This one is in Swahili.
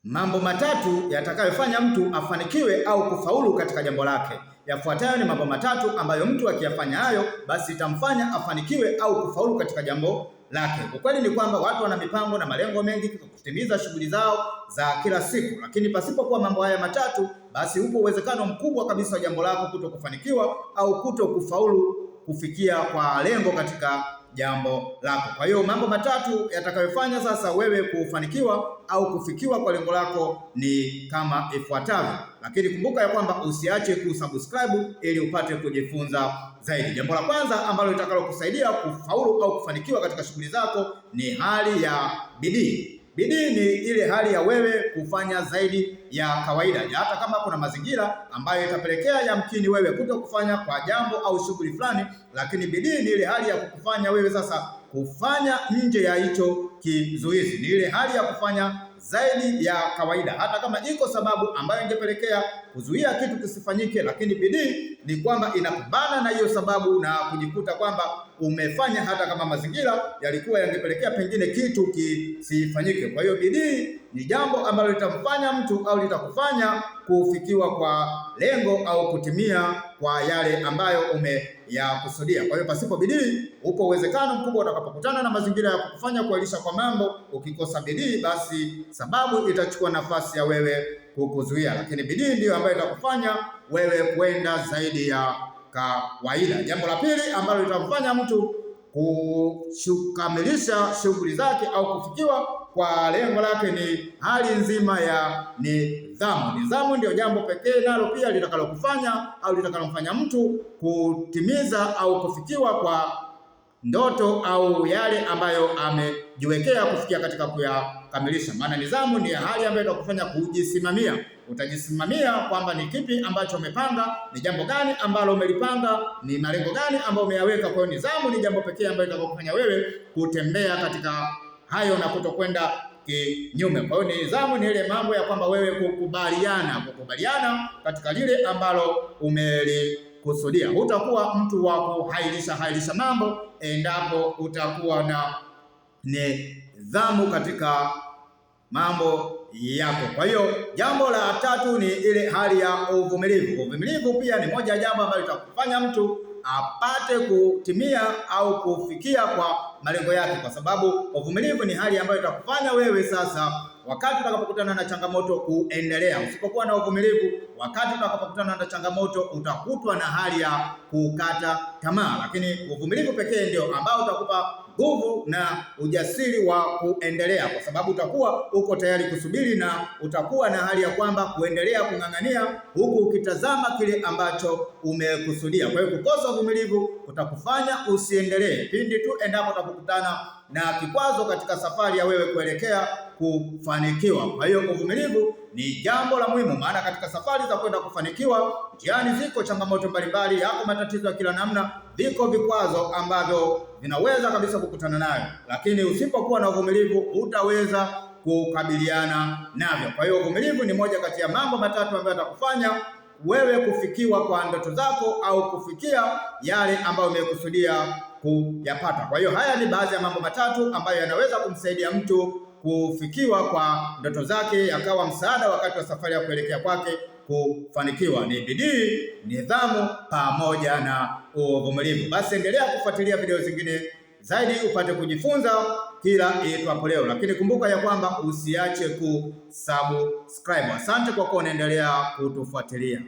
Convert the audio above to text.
Mambo matatu yatakayofanya mtu afanikiwe au kufaulu katika jambo lake. Yafuatayo ni mambo matatu ambayo mtu akiyafanya hayo basi itamfanya afanikiwe au kufaulu katika jambo lake. Ukweli ni kwamba watu wana mipango na malengo mengi kutimiza shughuli zao za kila siku, lakini pasipokuwa mambo haya matatu, basi upo uwezekano mkubwa kabisa wa jambo lako kuto kufanikiwa au kuto kufaulu kufikia kwa lengo katika jambo lako. Kwa hiyo mambo matatu yatakayofanya sasa wewe kufanikiwa au kufikiwa kwa lengo lako ni kama ifuatavyo. Lakini kumbuka ya kwamba usiache kusubscribe ili upate kujifunza zaidi. Jambo la kwanza ambalo litakalokusaidia kufaulu au kufanikiwa katika shughuli zako ni hali ya bidii. Bidii ni ile hali ya wewe kufanya zaidi ya kawaida, hata kama kuna mazingira ambayo itapelekea yamkini wewe kuto kufanya kwa jambo au shughuli fulani, lakini bidii ni ile hali ya kukufanya wewe sasa kufanya nje ya hicho kizuizi. Ni ile hali ya kufanya zaidi ya kawaida, hata kama iko sababu ambayo ingepelekea kuzuia kitu kisifanyike, lakini bidii ni kwamba inakubana na hiyo sababu na kujikuta kwamba umefanya hata kama mazingira yalikuwa yangepelekea pengine kitu kisifanyike. Kwa hiyo bidii ni jambo ambalo litamfanya mtu au litakufanya kufikiwa kwa lengo au kutimia kwa yale ambayo umeyakusudia. Kwa hiyo pasipo bidii, upo uwezekano mkubwa utakapokutana na mazingira ya kukufanya kuahirisha kwa mambo, ukikosa bidii, basi sababu itachukua nafasi ya wewe kukuzuia. Lakini bidii ndiyo ambayo itakufanya wewe kwenda zaidi ya kawaida. Jambo la pili ambalo litamfanya mtu kukamilisha shughuli zake au kufikiwa kwa lengo lake ni hali nzima ya nidhamu. Nidhamu ndio jambo pekee nalo pia litakalokufanya au litakalomfanya mtu kutimiza au kufikiwa kwa ndoto au yale ambayo amejiwekea kufikia katika kuyakamilisha. Maana nidhamu ni hali ambayo itakufanya kujisimamia. Utajisimamia kwamba ni kipi ambacho umepanga, ni jambo gani ambalo umelipanga, ni malengo gani ambayo umeyaweka. Kwa hiyo nidhamu ni jambo pekee ambalo litakufanya wewe kutembea katika hayo na kutokwenda kinyume. Kwa hiyo nidhamu ni ile mambo ya kwamba wewe kukubaliana katika lile ambalo kusudia. Hutakuwa mtu wa kuhairisha mambo endapo utakuwa na nidhamu katika mambo yako. Kwa hiyo jambo la tatu ni ile hali ya uvumilivu. Uvumilivu pia ni moja ya jambo ambalo litakufanya mtu apate kutimia au kufikia kwa malengo yake, kwa sababu uvumilivu ni hali ambayo itakufanya wewe sasa wakati utakapokutana na changamoto kuendelea. Usipokuwa na uvumilivu, wakati utakapokutana na changamoto utakutwa na hali ya kukata tamaa, lakini uvumilivu pekee ndio ambao utakupa nguvu na ujasiri wa kuendelea, kwa sababu utakuwa uko tayari kusubiri na utakuwa na hali ya kwamba kuendelea kung'ang'ania huku ukitazama kile ambacho umekusudia. Kwa hiyo kukosa uvumilivu kutakufanya usiendelee pindi tu endapo utakutana na kikwazo katika safari ya wewe kuelekea kufanikiwa. Kwa hiyo uvumilivu ni jambo la muhimu, maana katika safari za kwenda kufanikiwa, njiani ziko changamoto mbalimbali, yako matatizo ya kila namna, viko vikwazo ambavyo vinaweza kabisa kukutana nayo, lakini usipokuwa na uvumilivu hutaweza kukabiliana navyo. Kwa hiyo uvumilivu ni moja kati ya mambo matatu ambayo yatakufanya wewe kufikiwa kwa ndoto zako au kufikia yale ambayo umekusudia kuyapata. Kwa hiyo haya ni baadhi ya mambo matatu ambayo yanaweza kumsaidia mtu kufikiwa kwa ndoto zake, yakawa msaada wakati wa safari ya kuelekea kwake kufanikiwa. Ni bidii, nidhamu pamoja na uvumilivu. Basi endelea kufuatilia video zingine zaidi upate kujifunza kila itwapo leo, lakini kumbuka ya kwamba usiache kusubscribe. Asante kwa kuwa unaendelea kutufuatilia.